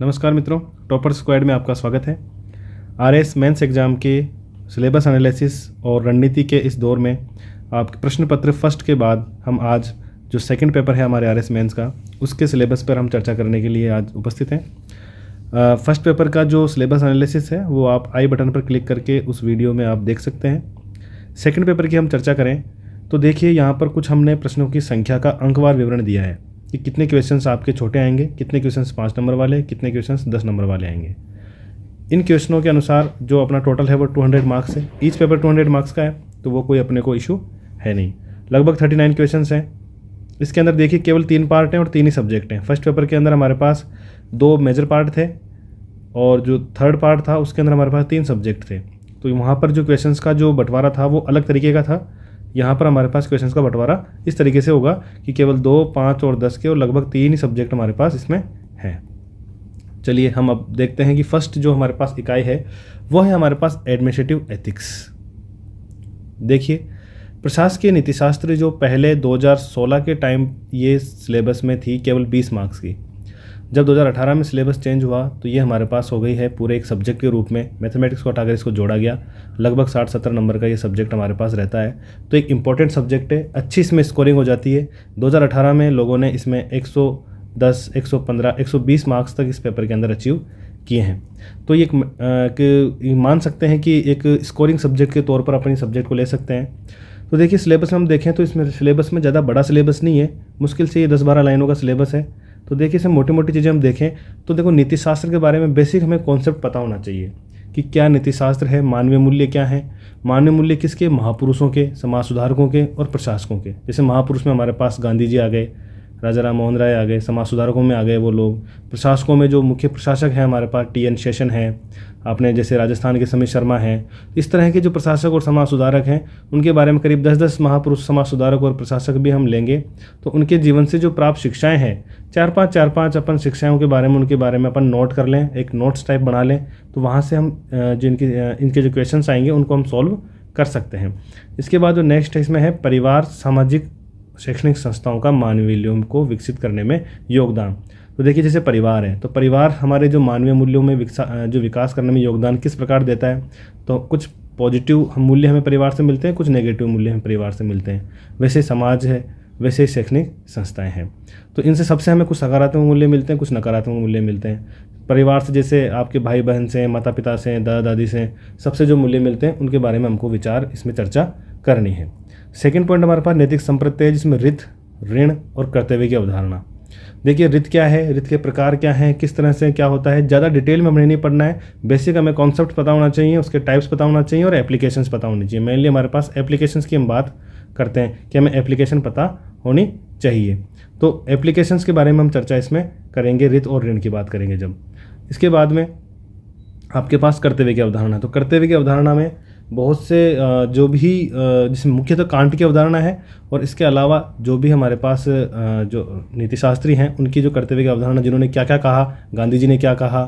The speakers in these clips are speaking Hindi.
नमस्कार मित्रों, टॉपर स्क्वाड में आपका स्वागत है। आरएस मेंस एग्ज़ाम के सिलेबस एनालिसिस और रणनीति के इस दौर में आपके प्रश्न पत्र फर्स्ट के बाद हम आज जो सेकंड पेपर है हमारे आरएस मेंस का, उसके सिलेबस पर हम चर्चा करने के लिए आज उपस्थित हैं। फर्स्ट पेपर का जो सिलेबस एनालिसिस है वो आप आई बटन पर क्लिक करके उस वीडियो में आप देख सकते हैं। सेकंड पेपर की हम चर्चा करें तो देखिए यहाँ पर कुछ हमने प्रश्नों की संख्या का अंकवार विवरण दिया है कि कितने क्वेश्चंस आपके छोटे आएंगे, कितने क्वेश्चंस 5 नंबर वाले, कितने क्वेश्चंस 10 नंबर वाले आएंगे। इन क्वेश्चनों के अनुसार जो अपना टोटल है वो 200 मार्क्स है। ईच पेपर 200 मार्क्स का है, तो वो कोई अपने को इशू है नहीं। लगभग 39 क्वेश्चंस हैं। इसके अंदर देखिए केवल 3 पार्ट हैं और 3 ही सब्जेक्ट हैं। फर्स्ट पेपर के अंदर हमारे पास 2 मेजर पार्ट थे और जो थर्ड पार्ट था उसके अंदर हमारे पास 3 सब्जेक्ट थे। तो वहाँ पर जो क्वेश्चंस का जो बंटवारा था वो अलग तरीके का था। यहाँ पर हमारे पास क्वेश्चंस का बंटवारा इस तरीके से होगा कि केवल 2, 5 और 10 के और लगभग 3 ही सब्जेक्ट हमारे पास इसमें हैं। चलिए हम अब देखते हैं कि फर्स्ट जो हमारे पास इकाई है वो है हमारे पास एडमिनिस्ट्रेटिव एथिक्स। देखिए, प्रशासकीय नीतिशास्त्र जो पहले 2016 के टाइम ये सिलेबस में थी केवल 20 मार्क्स की। जब 2018 में सिलेबस चेंज हुआ तो ये हमारे पास हो गई है पूरे एक सब्जेक्ट के रूप में। मैथमेटिक्स को हटाकर इसको जोड़ा गया। लगभग 60-70 नंबर का ये सब्जेक्ट हमारे पास रहता है, तो एक इम्पॉर्टेंट सब्जेक्ट है। अच्छी इसमें स्कोरिंग हो जाती है। 2018 में लोगों ने इसमें 110, 115, 120 मार्क्स तक इस पेपर के अंदर अचीव किए हैं। तो ये मान सकते हैं कि एक स्कोरिंग सब्जेक्ट के तौर पर अपनी सब्जेक्ट को ले सकते हैं। तो देखिए सिलेबस में हम देखें तो इसमें सिलेबस में ज़्यादा बड़ा सिलेबस नहीं है, मुश्किल से ये 10-12 लाइनों का सिलेबस है। तो देखिए इसमें मोटी मोटी चीज़ें हम देखें तो देखो, नीतिशास्त्र के बारे में बेसिक हमें कॉन्सेप्ट पता होना चाहिए कि क्या नीतिशास्त्र है, मानवीय मूल्य क्या है, मानवीय मूल्य किसके, महापुरुषों के, समाज सुधारकों के और प्रशासकों के। जैसे महापुरुष में हमारे पास गांधी जी आ गए, राजा राम मोहन राय आ गए, समाज सुधारकों में आ गए वो लोग। प्रशासकों में जो मुख्य प्रशासक हैं हमारे पास टी.एन. शेषन हैं, आपने जैसे राजस्थान के समीर शर्मा हैं। इस तरह के जो प्रशासक और समाज सुधारक हैं उनके बारे में करीब 10-10 महापुरुष समाज सुधारक और प्रशासक भी हम लेंगे। तो उनके जीवन से जो प्राप्त शिक्षाएं हैं, 4-5 अपन शिक्षाओं के बारे में उनके बारे में अपन नोट कर लें, एक नोट्स टाइप बना लें। तो वहाँ से हम इनके जो क्वेश्चंस आएंगे उनको हम सॉल्व कर सकते हैं। इसके बाद जो नेक्स्ट है इसमें है परिवार, सामाजिक शैक्षणिक संस्थाओं का मानवीय मूल्यों को विकसित करने में योगदान। तो देखिए जैसे परिवार है तो परिवार हमारे जो मानवीय मूल्यों में जो विकास करने में योगदान किस प्रकार देता है। तो कुछ पॉजिटिव मूल्य हमें परिवार से मिलते हैं, कुछ नेगेटिव मूल्य हमें परिवार से मिलते हैं। वैसे समाज है, वैसे शैक्षणिक संस्थाएं हैं। तो इनसे सबसे हमें कुछ सकारात्मक मूल्य मिलते हैं, कुछ नकारात्मक मूल्य मिलते हैं। परिवार से जैसे आपके भाई बहन से, माता पिता से, दादा दादी से, सबसे जो मूल्य मिलते हैं उनके बारे में हमको विचार इसमें चर्चा करनी है। सेकंड पॉइंट हमारे पास नैतिक संप्रत्यय है, जिसमें रित, ऋण और कर्तव्य की अवधारणा। देखिए रित क्या है, रित के प्रकार क्या हैं, किस तरह से क्या होता है, ज़्यादा डिटेल में हमें नहीं पढ़ना है। बेसिक हमें कॉन्सेप्ट पता होना चाहिए, उसके टाइप्स पता होना चाहिए और एप्लीकेशंस पता होनी चाहिए। मेनली हमारे पास एप्लीकेशंस की हम बात करते हैं कि हमें एप्लीकेशन पता होनी चाहिए। तो एप्लीकेशंस के बारे में हम चर्चा इसमें करेंगे, रित और ऋण की बात करेंगे जब। इसके बाद में आपके पास कर्तव्य की अवधारणा। तो कर्तव्य की अवधारणा में बहुत से जो भी जिसमें मुख्यतः कांट की अवधारणा है और इसके अलावा जो भी हमारे पास जो नीतिशास्त्री हैं उनकी जो कर्तव्य की अवधारणा, जिन्होंने क्या क्या कहा, गांधी जी ने क्या कहा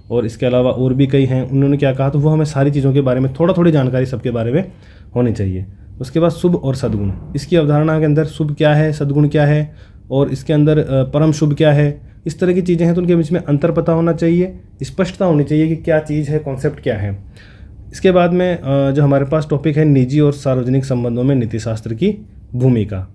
और इसके अलावा और भी कई हैं उन्होंने क्या कहा, तो वो हमें सारी चीज़ों के बारे में थोड़ी जानकारी सबके बारे में होनी चाहिए। उसके बाद शुभ और सद्गुण। इसकी अवधारणा के अंदर शुभ क्या है, सद्गुण क्या है और इसके अंदर परम शुभ क्या है, इस तरह की चीज़ें हैं। तो उनके बीच में अंतर पता होना चाहिए, स्पष्टता होनी चाहिए कि क्या चीज़ है, कॉन्सेप्ट क्या है। इसके बाद में जो हमारे पास टॉपिक है निजी और सार्वजनिक संबंधों में नीतिशास्त्र की भूमिका।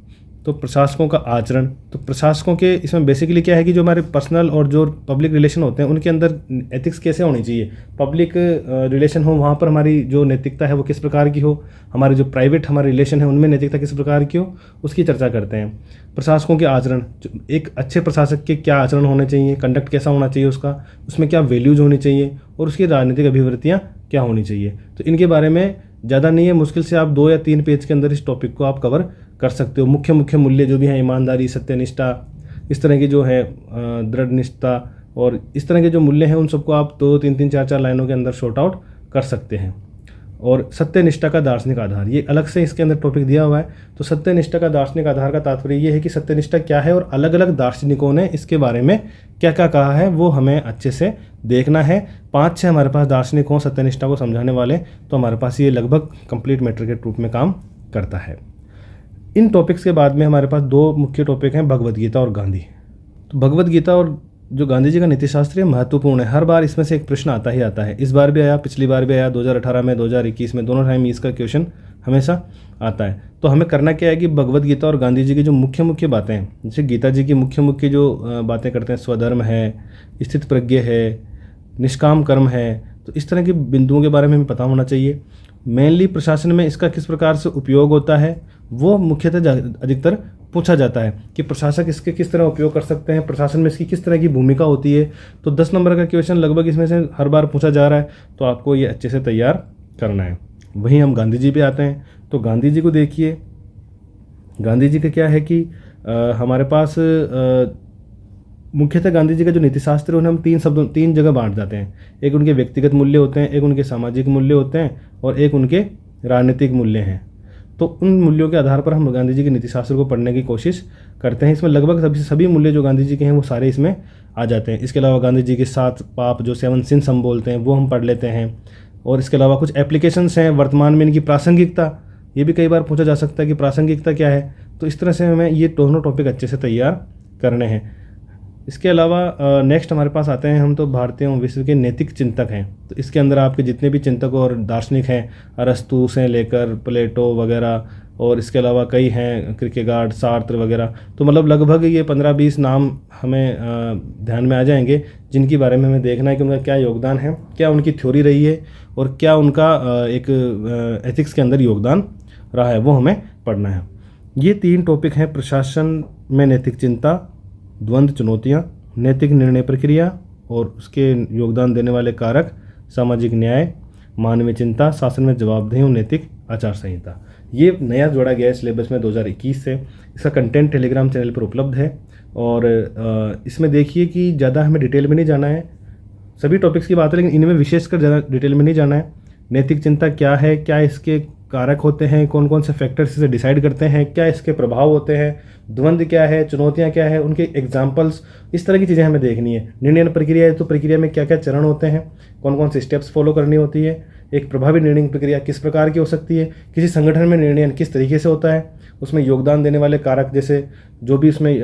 तो प्रशासकों का आचरण। तो प्रशासकों के इसमें बेसिकली क्या है कि जो हमारे पर्सनल और जो पब्लिक रिलेशन होते हैं उनके अंदर एथिक्स कैसे होनी चाहिए। पब्लिक रिलेशन हो वहाँ पर हमारी जो नैतिकता है वो किस प्रकार की हो, हमारे जो प्राइवेट हमारे रिलेशन है उनमें नैतिकता किस प्रकार की हो, उसकी चर्चा करते हैं। प्रशासकों के आचरण, एक अच्छे प्रशासक के क्या आचरण होने चाहिए, कंडक्ट कैसा होना चाहिए उसका, उसमें क्या वैल्यूज होनी चाहिए और उसकी राजनीतिक अभिवृत्तियाँ क्या होनी चाहिए। तो इनके बारे में ज़्यादा नहीं है, मुश्किल से आप 2 या 3 पेज के अंदर इस टॉपिक को आप कवर कर सकते हो। मुख्य मूल्य जो भी हैं, ईमानदारी, सत्यनिष्ठा, इस तरह की जो है दृढ़ निष्ठा और इस तरह के जो मूल्य हैं उन सबको आप 2-3, 4 लाइनों के अंदर शॉर्ट आउट कर सकते हैं। और सत्यनिष्ठा का दार्शनिक आधार, ये अलग से इसके अंदर टॉपिक दिया हुआ है। तो सत्यनिष्ठा का दार्शनिक आधार का तात्पर्य ये है कि सत्यनिष्ठा क्या है और अलग अलग दार्शनिकों ने इसके बारे में क्या क्या कहा है वो हमें अच्छे से देखना है। 5-6 हमारे पास दार्शनिक हों सत्यनिष्ठा को समझाने वाले, तो हमारे पास ये लगभग कंप्लीट मैटर के रूप में काम करता है। इन टॉपिक्स के बाद में हमारे पास 2 मुख्य टॉपिक हैं, भगवद गीता और गांधी। तो भगवद गीता और जो गांधी जी का नीतिशास्त्र है महत्वपूर्ण है, हर बार इसमें से एक प्रश्न आता ही आता है। इस बार भी आया, पिछली बार भी आया, 2018 में, 2021 में, दोनों टाइम इसका क्वेश्चन हमेशा आता है। तो हमें करना क्या है कि भगवत गीता और गांधी जी की जो मुख्य मुख्य बातें हैं, जैसे गीता जी की मुख्य मुख्य जो बातें करते हैं, स्वधर्म है, स्थित प्रज्ञ है, निष्काम कर्म है, तो इस तरह के बिंदुओं के बारे में हमें पता होना चाहिए। मेनली प्रशासन में इसका किस प्रकार से उपयोग होता है वो मुख्यतः अधिकतर पूछा जाता है कि प्रशासक इसके किस तरह उपयोग कर सकते हैं, प्रशासन में इसकी किस तरह की भूमिका होती है। तो 10 नंबर का क्वेश्चन लगभग इसमें से हर बार पूछा जा रहा है, तो आपको ये अच्छे से तैयार करना है। वहीं हम गांधी जी पे आते हैं, तो गांधी जी को देखिए, गांधी जी का क्या है कि हमारे पास मुख्यतः गांधी जी का जो नीतिशास्त्र है उन्हें हम तीन जगह बांट जाते हैं। एक उनके व्यक्तिगत मूल्य होते हैं, एक उनके सामाजिक मूल्य होते हैं, और एक उनके राजनीतिक मूल्य हैं। तो उन मूल्यों के आधार पर हम गांधी जी के नीतिशास्त्र को पढ़ने की कोशिश करते हैं। इसमें लगभग सभी मूल्य जो गांधी जी के हैं वो सारे इसमें आ जाते हैं। इसके अलावा गांधी जी के 7 पाप जो 7 सिंस हम बोलते हैं वो हम पढ़ लेते हैं। और इसके अलावा कुछ एप्लीकेशंस हैं वर्तमान में, इनकी प्रासंगिकता, ये भी कई बार पूछा जा सकता है कि प्रासंगिकता क्या है। तो इस तरह से हमें ये दोनों टॉपिक अच्छे से तैयार करने हैं। इसके अलावा नेक्स्ट हमारे पास आते हैं हम, तो भारतीय एवं विश्व के नैतिक चिंतक हैं। तो इसके अंदर आपके जितने भी चिंतक और दार्शनिक हैं, अरस्तु से लेकर प्लेटो वगैरह, और इसके अलावा कई हैं, किरकेगार्ड, सार्त्र वगैरह। तो मतलब लगभग ये 15-20 नाम हमें ध्यान में आ जाएंगे, जिनके बारे में हमें देखना है कि उनका क्या योगदान है, क्या उनकी थ्योरी रही है, और क्या उनका एक एथिक्स के अंदर योगदान रहा है, वो हमें पढ़ना है। ये 3 टॉपिक हैं, प्रशासन में नैतिक चिंता, द्वंद्व चुनौतियाँ, नैतिक निर्णय प्रक्रिया और उसके योगदान देने वाले कारक, सामाजिक न्याय, मानवीय चिंता, शासन में जवाबदेही और नैतिक आचार संहिता। ये नया जोड़ा गया है सिलेबस में 2021 से। इसका कंटेंट टेलीग्राम चैनल पर उपलब्ध है, और इसमें देखिए कि ज़्यादा हमें डिटेल में नहीं जाना है, सभी टॉपिक्स की बात है, लेकिन इनमें विशेषकर ज़्यादा डिटेल में नहीं जाना है। नैतिक चिंता क्या है, क्या इसके कारक होते हैं, कौन कौन से फैक्टर्स इसे डिसाइड करते हैं, क्या इसके प्रभाव होते हैं, द्वंद्व क्या है, चुनौतियां क्या है, उनके एग्जाम्पल्स, इस तरह की चीज़ें हमें देखनी है। निर्णय प्रक्रिया है, तो प्रक्रिया में क्या क्या चरण होते हैं, कौन कौन से स्टेप्स फॉलो करनी होती है, एक प्रभावी निर्णय प्रक्रिया किस प्रकार की हो सकती है, किसी संगठन में निर्णय किस तरीके से होता है, उसमें योगदान देने वाले कारक, जैसे जो भी उसमें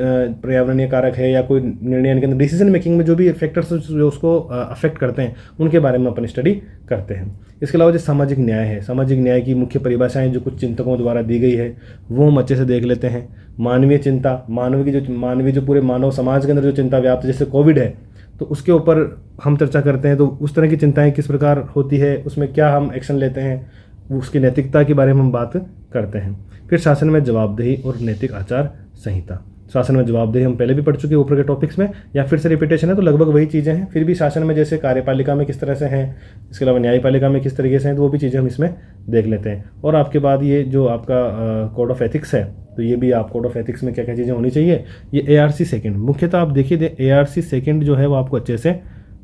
पर्यावरणीय कारक है या कोई निर्णय के अंदर डिसीजन मेकिंग में जो भी फैक्टर्स जो उसको अफेक्ट करते हैं, उनके बारे में अपन स्टडी करते हैं। इसके अलावा जो सामाजिक न्याय है, सामाजिक न्याय की मुख्य परिभाषाएं जो कुछ चिंतकों द्वारा दी गई है वो हम अच्छे से देख लेते हैं। मानवीय चिंता, मानवीय जो पूरे मानव समाज के अंदर जो चिंता व्याप्त, जैसे कोविड है, तो उसके ऊपर हम चर्चा करते हैं। तो उस तरह की चिंताएं किस प्रकार होती है, उसमें क्या हम एक्शन लेते हैं, उसकी नैतिकता के बारे में हम बात करते हैं। फिर शासन में जवाबदेही और नैतिक आचार संहिता। शासन में जवाबदेही हम पहले भी पढ़ चुके हैं ऊपर के टॉपिक्स में, या फिर से रिपीटेशन है, तो लगभग वही चीज़ें हैं। फिर भी शासन में जैसे कार्यपालिका में किस तरह से हैं, इसके अलावा न्यायपालिका में किस तरीके से हैं, तो वो भी चीज़ें हम इसमें देख लेते हैं। और आपके बाद ये जो आपका कोड ऑफ एथिक्स है, तो ये भी आप कोड ऑफ एथिक्स में क्या क्या चीज़ें होनी चाहिए, ये ARC सेकेंड मुख्यतः आप देखिए, ARC सेकेंड जो है वो आपको अच्छे से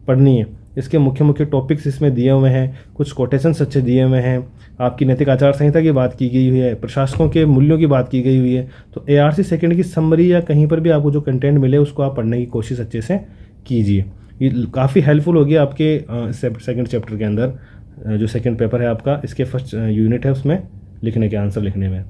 पढ़नी है। इसके मुख्य मुख्य टॉपिक्स इसमें दिए हुए हैं, कुछ कोटेशंस अच्छे दिए हुए हैं, आपकी नैतिक आचार संहिता की बात की गई हुई है, प्रशासकों के मूल्यों की बात की गई हुई है। तो ARC सेकेंड की समरी या कहीं पर भी आपको जो कंटेंट मिले उसको आप पढ़ने की कोशिश अच्छे से कीजिए। ये काफ़ी हेल्पफुल होगी आपके सेकंड चैप्टर के अंदर। जो सेकंड पेपर है आपका, इसके फर्स्ट यूनिट है उसमें लिखने के, आंसर लिखने में।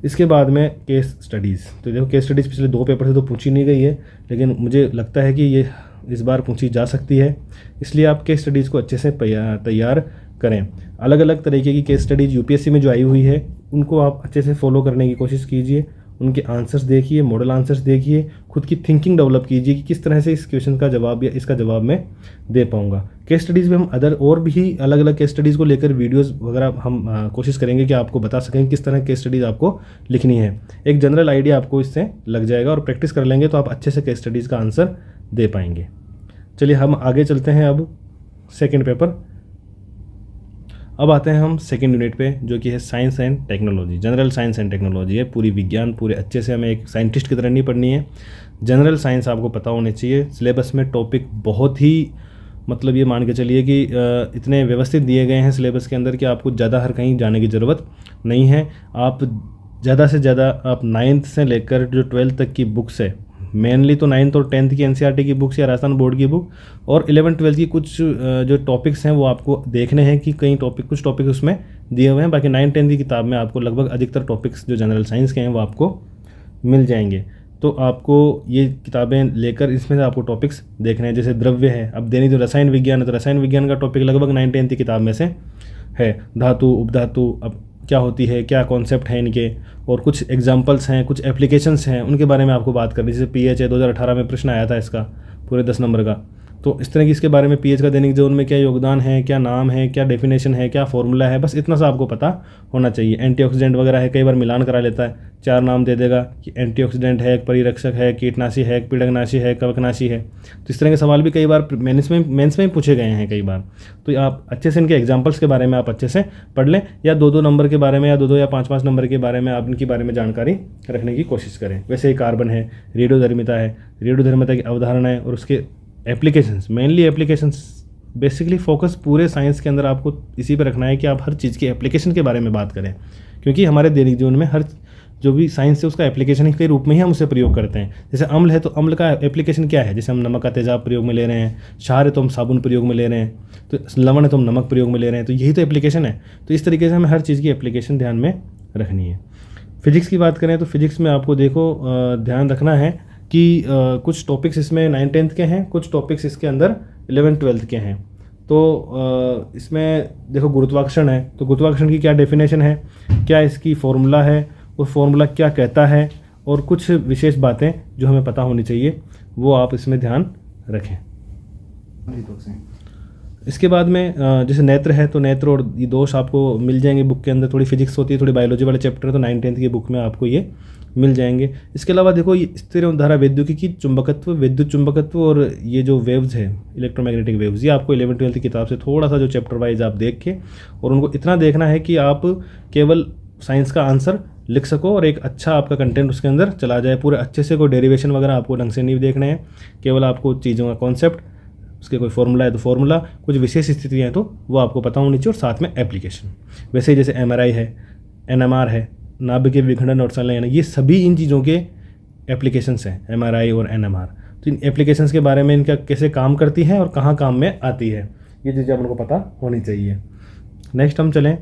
इसके बाद में केस स्टडीज़, तो देखो केस स्टडीज़ पिछले 2 पेपर से तो पूछी नहीं गई है, लेकिन मुझे लगता है कि ये इस बार पूछी जा सकती है, इसलिए आप केस स्टडीज़ को अच्छे से तैयार करें। अलग अलग तरीके की केस स्टडीज़ UPSC में जो आई हुई है उनको आप अच्छे से फॉलो करने की कोशिश कीजिए, उनके आंसर्स देखिए, मॉडल आंसर्स देखिए, खुद की थिंकिंग डेवलप कीजिए कि किस तरह से इस क्वेश्चन का जवाब या इसका जवाब मैं दे पाऊँगा। केस स्टडीज़ में हम और भी अलग अलग केस स्टडीज़ को लेकर वीडियोज़ वगैरह हम कोशिश करेंगे कि आपको बता सकें किस तरह केस स्टडीज़ आपको लिखनी है। एक जनरल आइडिया आपको इससे लग जाएगा, और प्रैक्टिस कर लेंगे तो आप अच्छे से केस स्टडीज़ का आंसर दे पाएंगे। चलिए हम आगे चलते हैं। अब सेकंड पेपर, अब आते हैं हम सेकंड यूनिट पे, जो कि है science and technology. General science and technology है, पूरी विज्ञान पूरे अच्छे से हमें एक साइंटिस्ट की तरह नहीं पढ़नी है। जनरल साइंस आपको पता होने चाहिए। सिलेबस में टॉपिक बहुत ही, मतलब ये मान के चलिए कि इतने व्यवस्थित दिए गए हैं सिलेबस के अंदर कि आपको ज़्यादा हर कहीं जाने की ज़रूरत नहीं है। आप ज़्यादा से ज़्यादा आप 9th से लेकर जो 12th तक की बुक्स है, मेनली तो 9th और 10th की NCERT की बुक्स या राजस्थान बोर्ड की बुक, और 11th 12th की कुछ जो टॉपिक्स हैं वो आपको देखने हैं कि कुछ टॉपिक उसमें दिए हुए हैं। बाकी 9th 10th की किताब में आपको लगभग अधिकतर टॉपिक्स जो जनरल साइंस के हैं वो आपको मिल जाएंगे। तो आपको ये किताबें लेकर इसमें से आपको टॉपिक्स देखने हैं। जैसे द्रव्य है, अब देनी तो रसायन विज्ञान है, तो रसायन विज्ञान का टॉपिक लगभग 9th की किताब में से है। धातु, उपधातु, अब क्या होती है, क्या कॉन्सेप्ट हैं इनके, और कुछ एग्जांपल्स हैं, कुछ एप्लीकेशंस हैं, उनके बारे में आपको बात करनी। जैसे पीएच है, 2018 में प्रश्न आया था इसका, पूरे 10 नंबर का। तो इस तरह की इसके बारे में पीएच का दैनिक जीवन में क्या योगदान है, क्या नाम है, क्या डेफिनेशन है, क्या फॉर्मूला है, बस इतना सा आपको पता होना चाहिए। एंटीऑक्सीडेंट वगैरह है, कई बार मिलान करा लेता है, 4 नाम दे देगा कि एंटीऑक्सीडेंट है, एक परिरक्षक है, कीटनाशी है, पीड़कनाशी है, कवकनाशी है। तो इस तरह के सवाल भी कई बार मेंस में पूछे गए हैं कई बार। तो आप अच्छे से इनके एग्जाम्पल्स के बारे में आप अच्छे से पढ़ लें, या 2-2 नंबर के बारे में, या 2-2 या 5-5 नंबर के बारे में आप इनके बारे में जानकारी रखने की कोशिश करें। वैसे ही कार्बन है, रेडियोधर्मिता है, रेडियोधर्मिता की अवधारणा है और उसके applications, mainly applications, basically focus पूरे साइंस के अंदर आपको इसी पे रखना है कि आप हर चीज़ के एप्लीकेशन के बारे में बात करें, क्योंकि हमारे दैनिक जीवन में हर जो भी साइंस है उसका एप्लीकेशन के रूप में ही हम उसे प्रयोग करते हैं। जैसे अम्ल है तो अम्ल का एप्लीकेशन क्या है, जैसे हम नमक का तेजाब प्रयोग में ले रहे हैं, क्षार है तो हम साबुन प्रयोग में ले रहे हैं, तो लवण है तो हम नमक प्रयोग में ले रहे हैं, तो यही तो एप्लीकेशन है। तो इस तरीके से हमें हर चीज़ की एप्लीकेशन ध्यान में रखनी है। फिजिक्स की बात करें तो फिजिक्स में आपको देखो ध्यान रखना है कि कुछ टॉपिक्स इसमें 9th के हैं, कुछ टॉपिक्स इसके अंदर 11th के हैं। तो इसमें देखो गुरुत्वाकर्षण है, तो गुरुत्वाकर्षण की क्या डेफिनेशन है, क्या इसकी फॉर्मूला है, वो फॉर्मूला क्या कहता है, और कुछ विशेष बातें जो हमें पता होनी चाहिए वो आप इसमें ध्यान रखें। इसके बाद में जैसे नेत्र है, तो नेत्र और ये दोष आपको मिल जाएंगे बुक के अंदर। थोड़ी फिजिक्स होती है, थोड़ी बायोलॉजी वाले चैप्टर है, तो 9th की बुक में आपको ये मिल जाएंगे। इसके अलावा देखो ये स्थिर धारा वैद्युतिकी, चुंबकत्व, विद्युत चुंबकत्व, और ये जो वेव्स है इलेक्ट्रोमैग्नेटिक वेव्स, ये आपको 11th की किताब से थोड़ा सा जो चैप्टर वाइज आप देख के, और उनको इतना देखना है कि आप केवल साइंस का आंसर लिख सको और एक अच्छा आपका कंटेंट उसके अंदर चला जाए। पूरे अच्छे से कोई डेरिवेशन वगैरह आपको ढंग से नहीं देखने हैं, केवल आपको चीज़ों का कॉन्सेप्ट, उसके कोई फॉर्मूला है तो फॉर्मूला, कुछ विशेष स्थितियाँ हैं तो वो आपको पता होनी चाहिए, और साथ में एप्लीकेशन। वैसे ही जैसे MRI है, NMR है, नाभिकीय विखंडन और संलयन, ये सभी इन चीज़ों के एप्लीकेशंस हैं, MRI और NMR। तो इन एप्लीकेशंस के बारे में, इनका कैसे काम करती है और कहाँ काम में आती है, ये चीज़ें अपन को पता होनी चाहिए। नेक्स्ट हम चलें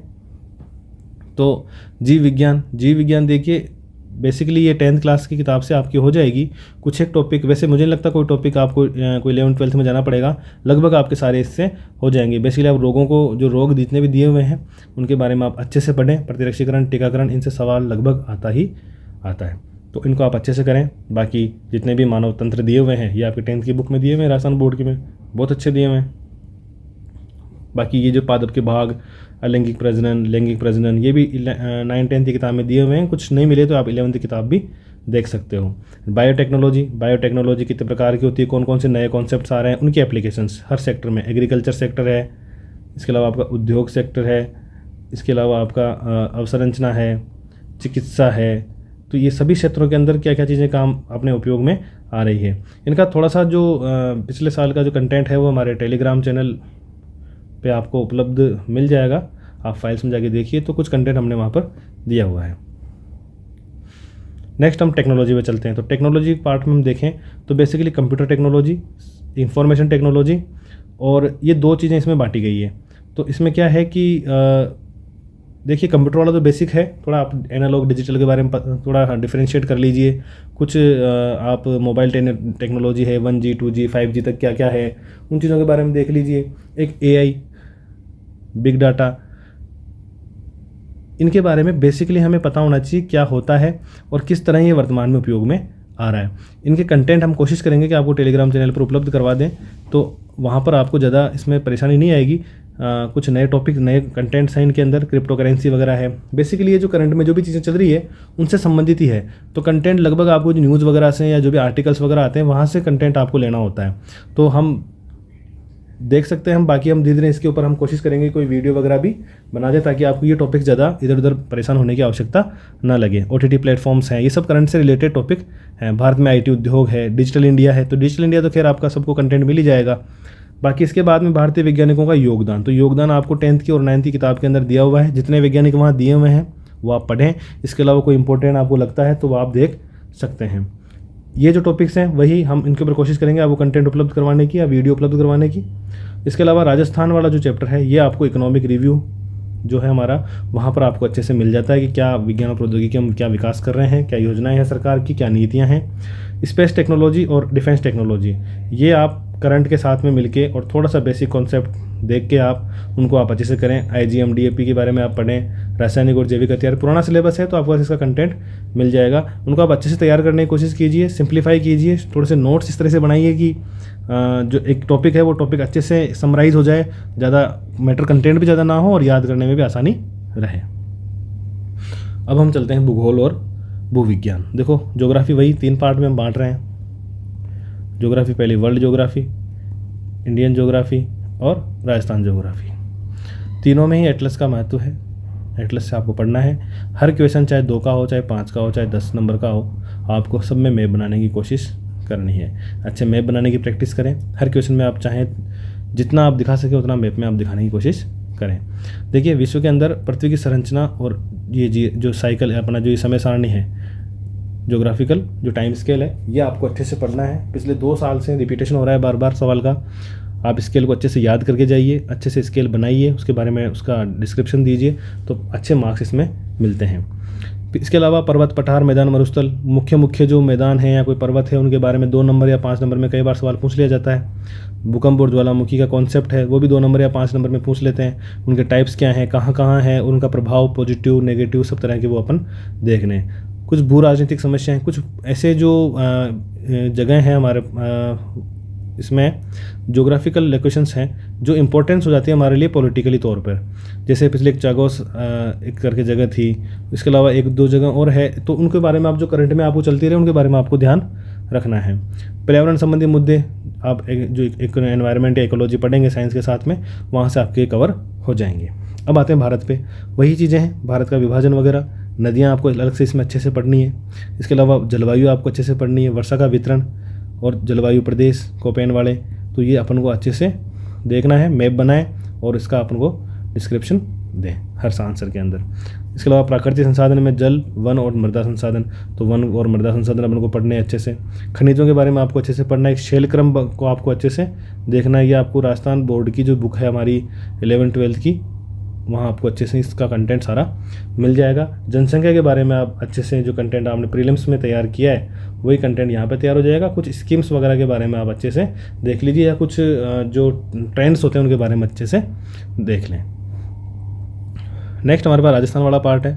तो जीव विज्ञान देखिए, बेसिकली ये 10th क्लास की किताब से आपकी हो जाएगी। कुछ एक टॉपिक, वैसे मुझे नहीं लगता कोई टॉपिक आपको कोई 11th-12th में जाना पड़ेगा, लगभग आपके सारे इससे हो जाएंगे। बेसिकली आप रोगों को, जो रोग जितने भी दिए हुए हैं उनके बारे में आप अच्छे से पढ़ें। प्रतिरक्षीकरण, टीकाकरण, इनसे सवाल लगभग आता है, तो इनको आप अच्छे से करें। बाकी जितने भी मानव तंत्र दिए हुए हैं ये आपके 10th की बुक में दिए हुए हैं, राजस्थान बोर्ड की में बहुत अच्छे दिए हुए हैं। बाकी ये जो पादप के भाग, अलैंगिक प्रजनन, लैंगिक प्रजनन, ये भी 9th की किताब में दिए हुए हैं। कुछ नहीं मिले तो आप 11th की किताब भी देख सकते हो। बायोटेक्नोलॉजी कितने प्रकार की होती है, कौन कौन से नए कॉन्सेप्ट्स आ रहे हैं, उनकी एप्लीकेशंस हर सेक्टर में। एग्रीकल्चर सेक्टर है, इसके अलावा आपका उद्योग सेक्टर है, इसके अलावा आपका अवसंरचना है, चिकित्सा है। तो ये सभी क्षेत्रों के अंदर क्या क्या चीज़ें काम अपने उपयोग में आ रही है। इनका थोड़ा सा जो पिछले साल का जो कंटेंट है वो हमारे टेलीग्राम चैनल पे आपको उपलब्ध मिल जाएगा, आप फाइल्स में जाके देखिए, तो कुछ कंटेंट हमने वहाँ पर दिया हुआ है। नेक्स्ट हम टेक्नोलॉजी में चलते हैं। तो टेक्नोलॉजी पार्ट में हम देखें तो basically computer technology, information technology, और ये 2 चीज़ें इसमें बांटी गई है। तो इसमें क्या है कि देखिए कंप्यूटर वाला तो बेसिक है, थोड़ा आप एनालॉग डिजिटल के बारे में थोड़ा डिफरेंशिएट कर लीजिए। कुछ आप मोबाइल टेक्नोलॉजी है, 1G 2G 5G तक क्या क्या है, उन चीज़ों के बारे में देख लीजिए। एक AI, बिग डाटा, इनके बारे में बेसिकली हमें पता होना चाहिए क्या होता है और किस तरह ये वर्तमान में उपयोग में आ रहा है। इनके कंटेंट हम कोशिश करेंगे कि आपको टेलीग्राम चैनल पर उपलब्ध करवा दें, तो वहाँ पर आपको ज़्यादा इसमें परेशानी नहीं आएगी। कुछ नए टॉपिक, नए कंटेंट्स हैं इनके अंदर, क्रिप्टो करेंसी वगैरह है। बेसिकली ये जो करंट में जो भी चीज़ें चल रही है उनसे संबंधित ही है। तो कंटेंट लगभग आपको जो न्यूज़ वगैरह से या जो भी आर्टिकल्स वगैरह आते हैं वहाँ से कंटेंट आपको लेना होता है, तो हम देख सकते हैं। हम बाकी हम धीरे धीरे इसके ऊपर हम कोशिश करेंगे कोई वीडियो वगैरह भी बना दें, ताकि आपको ये टॉपिक ज़्यादा इधर उधर परेशान होने की आवश्यकता ना लगे। OTT प्लेटफॉर्म्स हैं, ये सब करंट से रिलेटेड टॉपिक हैं। भारत में IT उद्योग है, डिजिटल इंडिया है, तो डिजिटल इंडिया तो खैर आपका सबको कंटेंट मिल ही जाएगा। बाकी इसके बाद में भारतीय वैज्ञानिकों का योगदान, तो योगदान आपको 10th की और 9th की किताब के अंदर दिया हुआ है। जितने वैज्ञानिक वहाँ दिए हुए हैं वो आप पढ़ें। इसके अलावा कोई इंपॉर्टेंट आपको लगता है तो वो आप देख सकते हैं। ये जो टॉपिक्स हैं वही हम इनके ऊपर कोशिश करेंगे आपको कंटेंट उपलब्ध करवाने की या वीडियो उपलब्ध करवाने की। इसके अलावा राजस्थान वाला जो चैप्टर है ये आपको इकोनॉमिक रिव्यू जो है हमारा, वहाँ पर आपको अच्छे से मिल जाता है कि क्या विज्ञान और प्रौद्योगिकी हम क्या विकास कर रहे हैं, क्या योजनाएं हैं सरकार की, क्या नीतियाँ हैं। स्पेस टेक्नोलॉजी और डिफेंस टेक्नोलॉजी, ये आप करंट के साथ में मिलके और थोड़ा सा बेसिक कॉन्सेप्ट देख के आप उनको आप अच्छे से करें। IGM DAP के बारे में आप पढ़ें, रासायनिक और जैविक हथियार, पुराना सिलेबस है तो आपको इसका कंटेंट मिल जाएगा। उनको आप अच्छे से तैयार करने की कोशिश कीजिए, सिंप्लीफाई कीजिए, थोड़े से नोट्स इस तरह से बनाइए कि जो एक टॉपिक है वो टॉपिक अच्छे से समराइज़ हो जाए, ज़्यादा मैटर कंटेंट भी ज़्यादा ना हो और याद करने में भी आसानी रहे। अब हम चलते हैं भूगोल और भूविज्ञान। देखो ज्योग्राफी वही 3 पार्ट में हम बांट रहे हैं। ज्योग्राफी पहले वर्ल्ड ज्योग्राफी, इंडियन ज्योग्राफी और राजस्थान ज्योग्राफी। तीनों में ही एटलस का महत्व है। एटलस से आपको पढ़ना है। हर क्वेश्चन चाहे 2 का हो, चाहे 5 का हो, चाहे 10 नंबर का हो, आपको सब में मैप बनाने की कोशिश करनी है। अच्छे मैप बनाने की प्रैक्टिस करें। हर क्वेश्चन में आप चाहें जितना आप दिखा सकें उतना मैप में आप दिखाने की कोशिश करें। देखिए विश्व के अंदर पृथ्वी की संरचना और ये जो साइकिल है अपना, जो ये समय सारणी है, ज्योग्राफिकल जो टाइम स्केल है, ये आपको अच्छे से पढ़ना है। पिछले 2 साल से रिपीटेशन हो रहा है बार बार सवाल का। आप स्केल को अच्छे से याद करके जाइए, अच्छे से स्केल बनाइए, उसके बारे में उसका डिस्क्रिप्शन दीजिए, तो अच्छे मार्क्स इसमें मिलते हैं। इसके अलावा पर्वत, पठार, मैदान, मरुस्थल, मुख्य जो मैदान हैं या कोई पर्वत है उनके बारे में 2 नंबर या 5 नंबर में कई बार सवाल पूछ लिया जाता है। भूकंप और ज्वालामुखी का कॉन्सेप्ट है, वो भी 2 नंबर या 5 नंबर में पूछ लेते हैं। उनके टाइप्स क्या हैं, कहाँ है, उनका प्रभाव पॉजिटिव नेगेटिव सब तरह के वो अपन देख लें। कुछ भू राजनीतिक समस्याएं, कुछ ऐसे जो जगह हैं हमारे इसमें ज्योग्राफिकल लोकेशंस हैं जो इम्पोर्टेंस हो जाती है हमारे लिए पॉलिटिकली तौर पर। जैसे पिछले एक चागोस एक करके जगह थी, इसके अलावा 1-2 जगह और है, तो उनके बारे में आप जो करंट में आपको चलती रहे उनके बारे में आपको ध्यान रखना है। पर्यावरण संबंधी मुद्दे आप एक एनवायरनमेंट या इकोलॉजी पढ़ेंगे साइंस के साथ में, वहाँ से आपके कवर हो जाएंगे। अब आते हैं भारत पे, वही चीज़ें हैं, भारत का विभाजन वगैरह, नदियाँ आपको अलग से इसमें अच्छे से पढ़नी है। इसके अलावा जलवायु आपको अच्छे से पढ़नी है, वर्षा का वितरण और जलवायु प्रदेश कोपेन वाले, तो ये अपन को अच्छे से देखना है, मैप बनाएं और इसका अपन को डिस्क्रिप्शन दें हर आंसर के अंदर। इसके अलावा प्राकृतिक संसाधन में जल, वन और मृदा संसाधन, तो वन और मृदा संसाधन अपन को पढ़ने हैं अच्छे से। खनिजों के बारे में आपको अच्छे से पढ़ना है। शेल क्रम को आपको अच्छे से देखना है। ये आपको राजस्थान बोर्ड की जो बुक है हमारी 11th-12th की, वहाँ आपको अच्छे से इसका कंटेंट सारा मिल जाएगा। जनसंख्या के बारे में आप अच्छे से जो कंटेंट आपने प्रीलिम्स में तैयार किया है वही कंटेंट यहाँ पे तैयार हो जाएगा। कुछ स्कीम्स वगैरह के बारे में आप अच्छे से देख लीजिए, या कुछ जो ट्रेंड्स होते हैं उनके बारे में अच्छे से देख लें। नेक्स्ट हमारे पास राजस्थान वाला पार्ट है।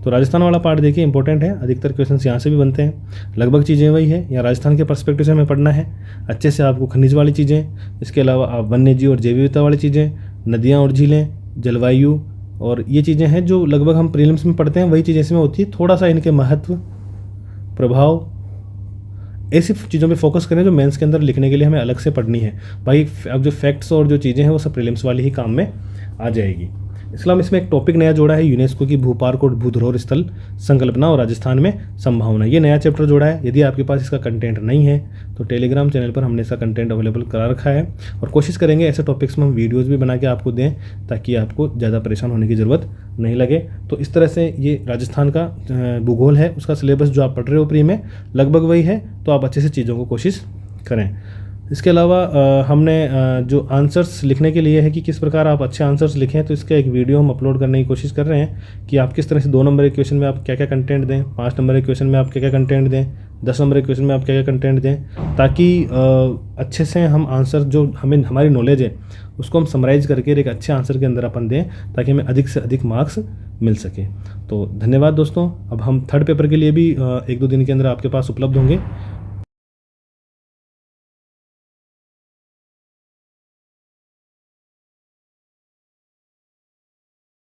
तो राजस्थान वाला पार्ट देखिए इंपॉर्टेंट है, अधिकतर क्वेश्चंस यहाँ से भी बनते हैं, लगभग चीज़ें वही है। यहाँ राजस्थान के पर्सपेक्टिव से हमें पढ़ना है अच्छे से। आपको खनिज वाली चीज़ें, इसके अलावा आप वन्य जीव और जैव विविधता वाली चीज़ें, नदियाँ और झीलें, जलवायु और ये चीज़ें हैं जो लगभग हम प्रीलिम्स में पढ़ते हैं, वही चीज़ें इसमें होती है। थोड़ा सा इनके महत्व, प्रभाव, ऐसी चीज़ों पे फोकस करें जो मेंस के अंदर लिखने के लिए हमें अलग से पढ़नी है। भाई अब जो फैक्ट्स और जो चीज़ें हैं वो सब प्रीलिम्स वाली ही काम में आ जाएगी। इसलिए हम इसमें एक टॉपिक नया जोड़ा है, यूनेस्को की भू पार्क और भू धरोहर स्थल संकल्पना और राजस्थान में संभावना। ये नया चैप्टर जोड़ा है। यदि आपके पास इसका कंटेंट नहीं है तो टेलीग्राम चैनल पर हमने इसका कंटेंट अवेलेबल करा रखा है, और कोशिश करेंगे ऐसे टॉपिक्स में हम वीडियोज़ भी बना के आपको दें ताकि आपको ज़्यादा परेशान होने की ज़रूरत नहीं लगे। तो इस तरह से ये राजस्थान का भूगोल है, उसका सिलेबस जो आप पढ़ रहे हो प्री में लगभग वही है, तो आप अच्छे से चीज़ों को कोशिश करें। इसके अलावा हमने जो आंसर्स लिखने के लिए है कि किस प्रकार आप अच्छे आंसर्स लिखें, तो इसका एक वीडियो हम अपलोड करने की कोशिश कर रहे हैं कि आप किस तरह से 2 नंबर के क्वेश्चन में आप क्या क्या कंटेंट दें, 5 नंबर के क्वेश्चन में आप क्या क्या कंटेंट दें, 10 नंबर के क्वेश्चन में आप क्या क्या कंटेंट दें, ताकि अच्छे से हम आंसर जो हमें हमारी नॉलेज है उसको हम समराइज़ करके एक अच्छे आंसर के अंदर अपन दें ताकि हमें अधिक से अधिक मार्क्स मिल सके। तो धन्यवाद दोस्तों। अब हम 3rd पेपर के लिए भी 1-2 दिन के अंदर आपके पास उपलब्ध होंगे।